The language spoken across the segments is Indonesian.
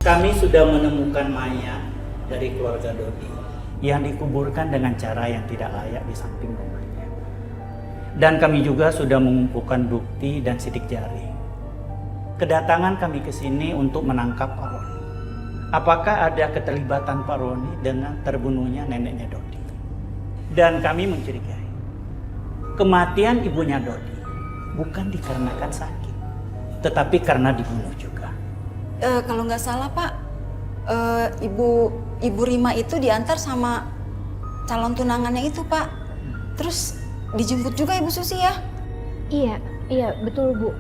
Kami sudah menemukan mayat dari keluarga Dodi yang dikuburkan dengan cara yang tidak layak di samping rumahnya. Dan kami juga sudah mengumpulkan bukti dan sidik jari. Kedatangan kami ke sini untuk menangkap Pak Roni. Apakah ada keterlibatan Pak Roni dengan terbunuhnya neneknya Dodi? Dan kami mencurigai kematian ibunya Dodi bukan dikarenakan sakit, tetapi karena dibunuh juga. Kalau nggak salah Pak, Ibu Rima itu diantar sama calon tunangannya itu Pak. Terus dijemput juga Ibu Susi ya? Iya betul Bu.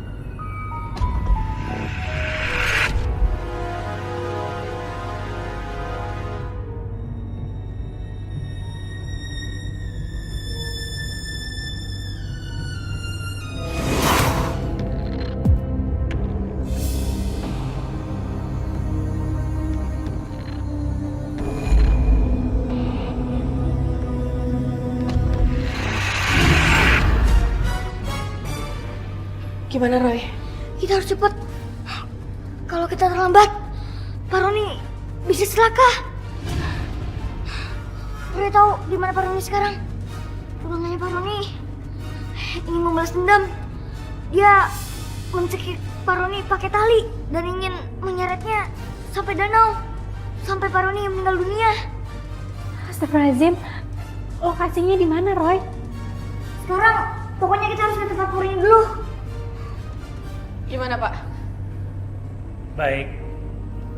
Gimana Roy? Kita harus cepet. Kalau kita terlambat, Pak Roni bisa celaka. Roy tahu di mana Pak Roni sekarang? Tunangannya Pak Roni ingin membalas dendam. Dia mencekik Pak Roni pakai tali dan ingin menyeretnya sampai danau, sampai Pak Roni meninggal dunia. Astagfirullahaladzim, lokasinya di mana Roy? Sekarang pokoknya kita harus ke tempat Pak Roni dulu. Gimana Pak? Baik,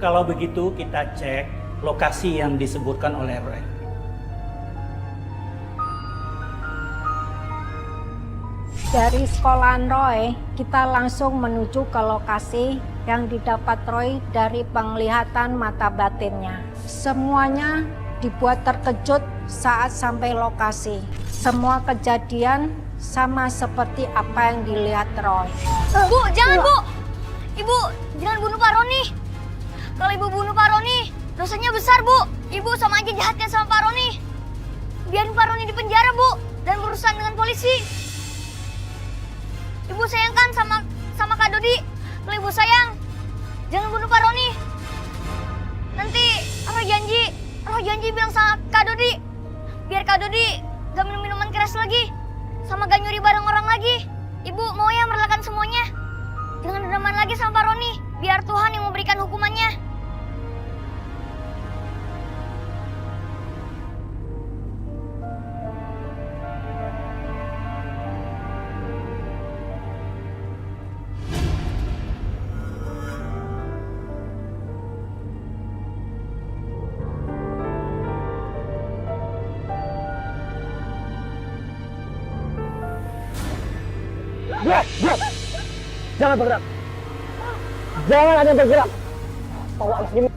kalau begitu kita cek lokasi yang disebutkan oleh Roy. Dari sekolahan Roy, kita langsung menuju ke lokasi yang didapat Roy dari penglihatan mata batinnya. Semuanya dibuat terkejut saat sampai lokasi. Semua kejadian sama seperti apa yang dilihat Roy. Bu, jangan Bu! Ibu, jangan bunuh Pak Roni. Kalau Ibu bunuh Pak Roni, dosanya besar Bu. Ibu sama aja jahatnya sama Pak Roni. Biarin Pak Roni di penjara Bu, dan berurusan dengan polisi. Ibu sayang kan sama Kak Dodi. Kalau Ibu sayang, jangan bunuh Pak Roni. Nanti Roh janji bilang sama Kak Dodi, biar Kak Dodi gak minum minuman keras lagi, sama gak nyuri barang orang lagi. Ibu mau ya merelakan semuanya. Jangan dendaman lagi sama Pak Roni, biar Tuhan yang memberikan hukumannya. Jangan bergerak. Jangan ada yang bergerak. Bawa anak ini.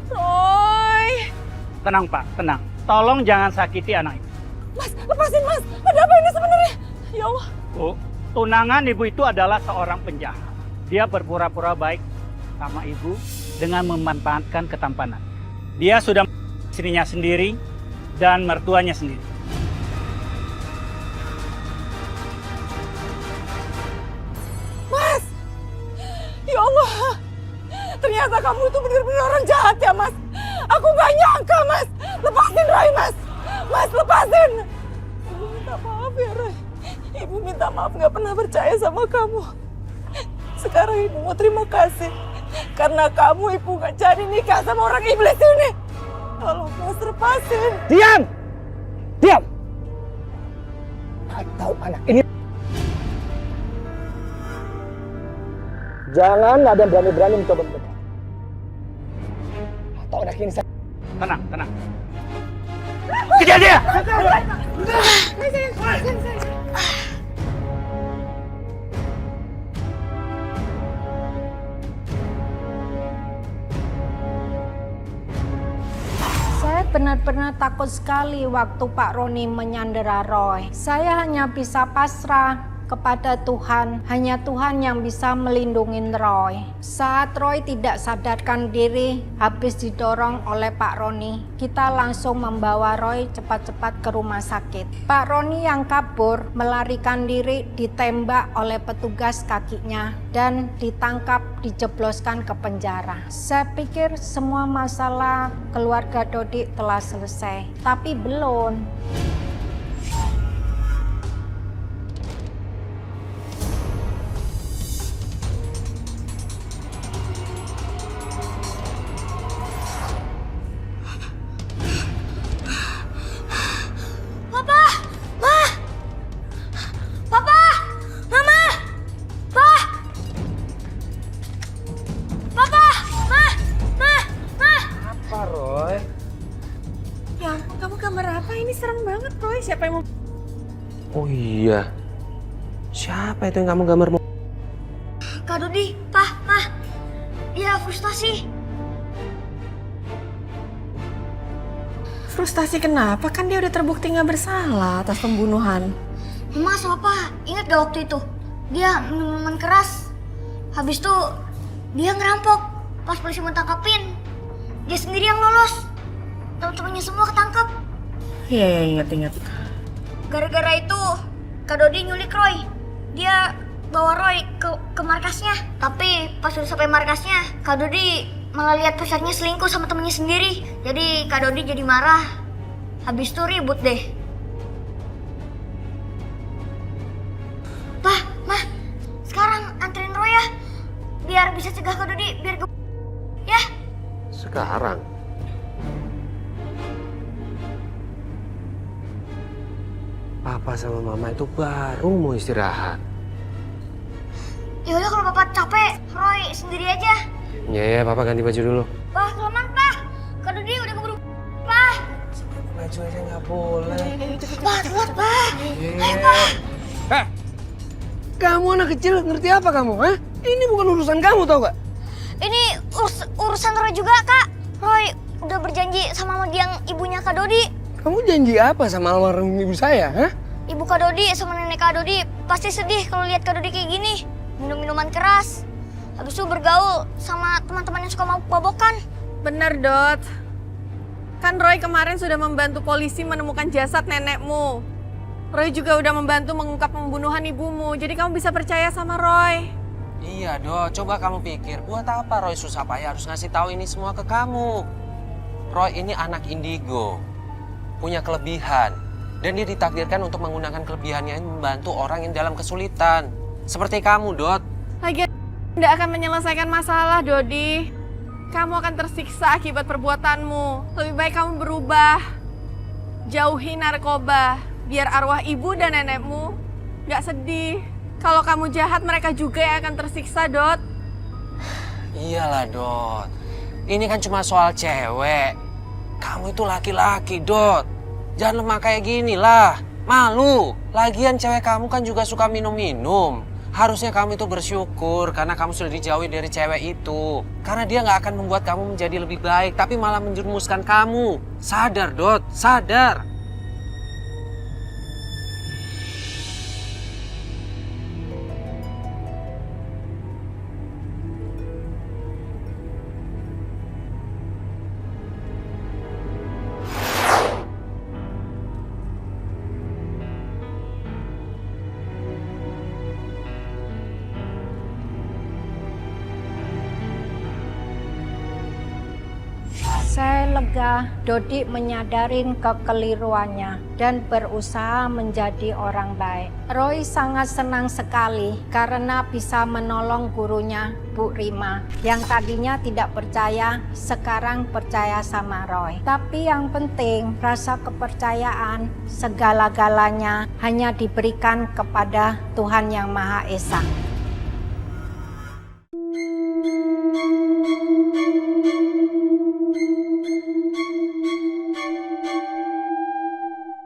Roy! Tenang Pak, tenang. Tolong jangan sakiti anak itu. Mas, lepasin Mas! Ada apa ini sebenarnya? Ya Allah. Bu, tunangan ibu itu adalah seorang penjahat. Dia berpura-pura baik sama ibu dengan memanfaatkan ketampanan. Dia sudah istrinya sendiri dan mertuanya sendiri. Mas! Ya Allah! Ternyata kamu itu benar-benar orang jahat ya Mas. Aku gak nyangka Mas. Lepasin Roy Mas. Mas lepasin. Ibu minta maaf ya Roy. Ibu minta maaf gak pernah percaya sama kamu. Sekarang ibu mau terima kasih. Karena kamu ibu gak jadi nikah sama orang iblis ini. Tolong Mas lepasin. Diam! Diam! Atau anak ini. Jangan ada yang berani-berani mencoba mendekat. Atau anak ini saya... Tenang, tenang. Kejar dia! Saya benar-benar takut sekali waktu Pak Roni menyandera Roy. Saya hanya bisa pasrah kepada Tuhan. Hanya Tuhan yang bisa melindungi Roy. Saat Roy tidak sadarkan diri, habis didorong oleh Pak Roni, kita langsung membawa Roy cepat-cepat ke rumah sakit. Pak Roni yang kabur melarikan diri ditembak oleh petugas kakinya dan ditangkap, dijebloskan ke penjara. Saya pikir semua masalah keluarga Dodi telah selesai, tapi belum. Papa! Ma! Papa! Mama! Pa! Papa! Ma! Ma! Ma! Apa, Roy? Ya ampun, kamu gambar apa? Ini serem banget, Roy. Siapa yang mau... Oh iya. Siapa itu yang kamu gambar? Kak Dodi, Pa, Ma. Dia frustasi. Frustasi kenapa? Kan dia udah terbukti nggak bersalah atas pembunuhan. Mama sama Pa, ingat gak waktu itu? Dia minuman keras. Habis itu dia ngerampok. Pas polisi mau tangkapin, dia sendiri yang lolos. Teman-temannya semua ketangkap. Iya, ingat. Gara-gara itu, Kak Dodi nyulik Roy. Dia bawa Roy ke markasnya. Tapi pas udah sampai markasnya, Kak Dodi malah lihat pacarnya selingkuh sama temennya sendiri. Jadi Kak Dodi jadi marah. Habis itu ribut deh. Pak, Ma, sekarang anterin Roy ya. Biar bisa cegah Kak Dodi, biar ya. Sekarang? Papa sama Mama itu baru mau istirahat. Yaudah kalau Papa capek, Roy sendiri aja. Ya, Papa ganti baju dulu. Pak, kelamaan Pak. Kak Dodi udah keburu. Pak. Baju aja nggak boleh. Pak, telat Pak. Heh, kamu anak kecil ngerti apa kamu? Hah? Ini bukan urusan kamu tau gak? Ini urusan Roy juga, Kak. Roy udah berjanji sama yang ibunya Kak Dodi. Kamu janji apa sama almarhum ibu saya? Hah? Ibu Kak Dodi sama nenek Kak Dodi pasti sedih kalau lihat Kak Dodi kayak gini. Minum minuman keras. Habis itu bergaul sama teman-teman yang suka mabok-mabokan. Bener, Dot. Kan Roy kemarin sudah membantu polisi menemukan jasad nenekmu. Roy juga udah membantu mengungkap pembunuhan ibumu. Jadi kamu bisa percaya sama Roy. Iya, Dot. Coba kamu pikir, buat apa Roy susah payah harus ngasih tahu ini semua ke kamu? Roy ini anak indigo, punya kelebihan, dan dia ditakdirkan untuk menggunakan kelebihannya membantu orang yang dalam kesulitan. Seperti kamu, Dot. Lagian tidak akan menyelesaikan masalah, Dodi. Kamu akan tersiksa akibat perbuatanmu. Lebih baik kamu berubah. Jauhi narkoba, biar arwah ibu dan nenekmu gak sedih. Kalau kamu jahat, mereka juga yang akan tersiksa, Dot. Iyalah, Dot. Ini kan cuma soal cewek. Kamu itu laki-laki, Dot. Jangan lemah kayak gini lah. Malu. Lagian cewek kamu kan juga suka minum-minum. Harusnya kamu itu bersyukur karena kamu sudah dijauhi dari cewek itu. Karena dia nggak akan membuat kamu menjadi lebih baik, tapi malah menjerumuskan kamu. Sadar, Dot. Sadar. Saya lega Dodi menyadari kekeliruannya dan berusaha menjadi orang baik. Roy sangat senang sekali karena bisa menolong gurunya, Bu Rima, yang tadinya tidak percaya, sekarang percaya sama Roy. Tapi yang penting, rasa kepercayaan segala-galanya hanya diberikan kepada Tuhan Yang Maha Esa.